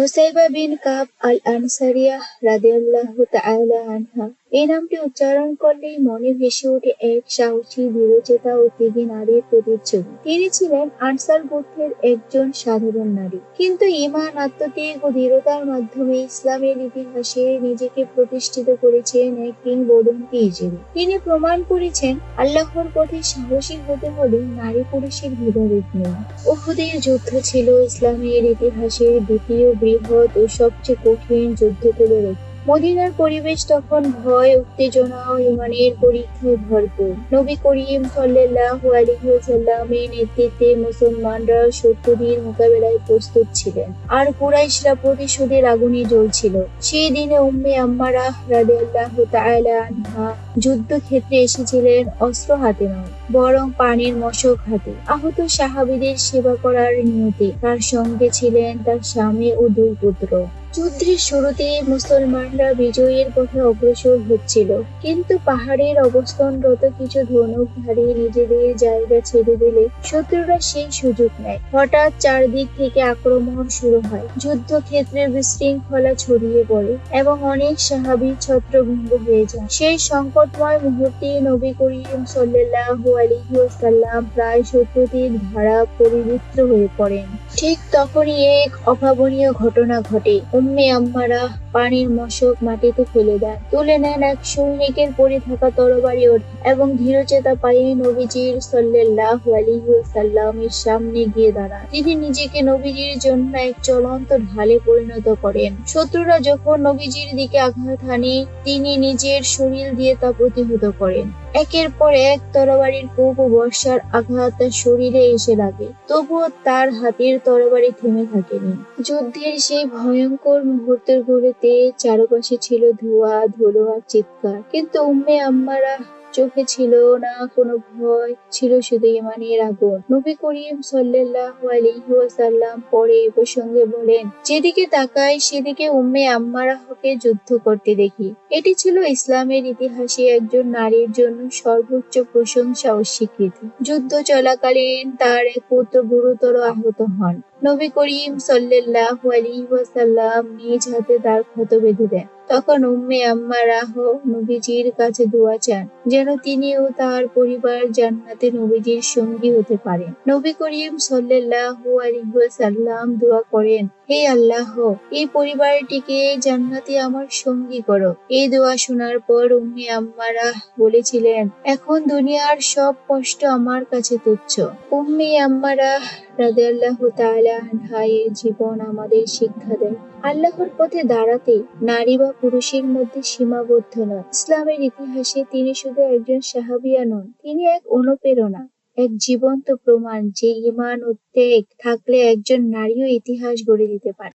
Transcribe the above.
নুসাইবা বিন কাব আল আনসারিয়াহ রাদিয়াল্লাহু তাআলা আনহা। এই নামটি উচ্চারণ করলেই মনে ভেসে ওঠে এক সাহসী, দৃঢ়চেতা ও ত্যাগী নারীর প্রতিচ্ছবি। তিনি ছিলেন আনসার গোত্রের একজন সাধারণ নারী, কিন্তু ঈমান, আত্মত্যাগ ও দৃঢ়তার মাধ্যমে ইসলামের ইতিহাসে নিজেকে প্রতিষ্ঠিত করেছেন এক কিংবদন্তি হিসেবে। তিনি প্রমাণ করেছেন, আল্লাহর পথে সাহসী হতে হলে নারী পুরুষের ভেদাভেদ নেই। উহুদের যুদ্ধ ছিল ইসলামের ইতিহাসের দ্বিতীয় বৃহৎ ও সবচেয়ে কঠিন যুদ্ধগুলোর একটি। মদিনার পরিবেশ তখন ভয়, উত্তেজনা ও ঈমানের পরীক্ষায় ভরপুর। নবী করিম সাল্লাল্লাহু আলাইহি ওয়াসাল্লামের নেতৃত্বে মুসলমানরা শত্রুদের মোকাবেলায় প্রস্তুত ছিলেন, আর কুরাইশরা প্রতিশোধের আগুনে জ্বলছিল। সেই দিনে উম্মে আম্মারাহ রাদিয়াল্লাহু তাআলা আনহা যুদ্ধক্ষেত্রে এসেছিলেন অস্ত্র হাতে নয়, বরং পানির মশক হাতে। আহত সাহাবীদের সেবা করার নিয়তে তার সঙ্গে ছিলেন তার স্বামী ও 2 পুত্র। যুদ্ধের শুরুতে মুসলমানরা বিজয়ের পথে অগ্রসর হচ্ছিল, কিন্তু পাহাড়ের অবস্থানরত কিছু ধনুকধারী নিজেদের জায়গা ছেড়ে দিলে শত্রুরা সেই সুযোগ নেয়। হঠাৎ চারদিক থেকে আক্রমণ শুরু হয়, যুদ্ধক্ষেত্রের বিশৃঙ্খলা ছড়িয়ে পড়ে এবং অনেক সাহাবী ছত্রভঙ্গ হয়ে যায়। সেই সংকটময় মুহূর্তে নবী করিম সাল্লাল্লাহু আলাইহি ওয়াসাল্লাম প্রায় শত্রুদের ধারা পরিবৃত্ত হয়ে পড়েন। ঠিক তখনই এক অভাবনীয় ঘটনা ঘটে। উম্মে আম্মারা পানির মশক মাটিতে ফেলে দেন, তুলে নেন এক সৈনিকের পরে থাকা তরবারি এবং ধীরচেতা পায়ে নবীজির সাল্লাল্লাহু আলাইহি ওয়াসাল্লামের সামনে গিয়ে দাঁড়ান। তিনি নিজেকে নবীজির জন্য এক চলন্ত ঢালে পরিণত করেন। শত্রুরা যখন নবীজির দিকে আঘাত হানে, তিনি নিজের শরীর দিয়ে তা প্রতিহত করেন। একের পর এক তরবারির কোপ ও বর্ষার আঘাত তার শরীরে এসে লাগে, তবুও তার হাতের তরবারি থেমে থাকেনি। যুদ্ধের সেই ভয়ঙ্কর মুহূর্তের গুলোতে চারপাশে ছিল ধোঁয়া, ধুলো আর চিৎকার, কিন্তু উম্মে আম্মারা চোখে ছিল না কোনো ভয়, ছিল শুধু ঈমানের আগুন। নবী করিম সাল্লাল্লাহু আলাইহি ওয়াসাল্লাম পরে এ প্রসঙ্গে বলেন, যেদিকে তাকাই সেদিকে উম্মে আম্মারাহকে যুদ্ধ করতে দেখি। এটি ছিল ইসলামের ইতিহাসে একজন নারীর জন্য সর্বোচ্চ প্রশংসা ও স্বীকৃতি। যুদ্ধ চলাকালীন তার এক পুত্র গুরুতর আহত হন। নবী করিম সাল্লাল্লাহু আলাইহি ওয়াসাল্লাম নিজ হাতে তার ক্ষত বেঁধে দেন। তখন উম্মে আম্মারাহ নবীজির কাছে দোয়া চান, যেন তিনি ও তার পরিবার জান্নাতে নবীজির সঙ্গী হতে পারেন। নবী করিম সাল্লাল্লাহু আলাইহি ওয়াসাল্লাম দোয়া করেন, হে আল্লাহ, এই পরিবারটিকে জান্নাতে আমার সঙ্গী করো। এই দোয়া শোনার পর উম্মে আম্মারাহ বলেছিলেন, এখন দুনিয়ার সব কষ্ট আমার কাছে তুচ্ছ। উম্মে আম্মারাহ রাদিয়াল্লাহু তাআলা আনহা এর জীবন আমাদের শিক্ষা দেয়, আল্লাহর পথে দাঁড়াতে নারী বা পুরুষের মধ্যে সীমাবদ্ধ নয়। ইসলামের ইতিহাসে তিনি শুধু একজন সাহাবিয়া নন, তিনি এক অনুপ্রেরণা, এক জীবন্ত প্রমাণ যে ঈমান ও ত্যাগ থাকলে একজন নারীও ইতিহাস গড়ে দিতে পারে।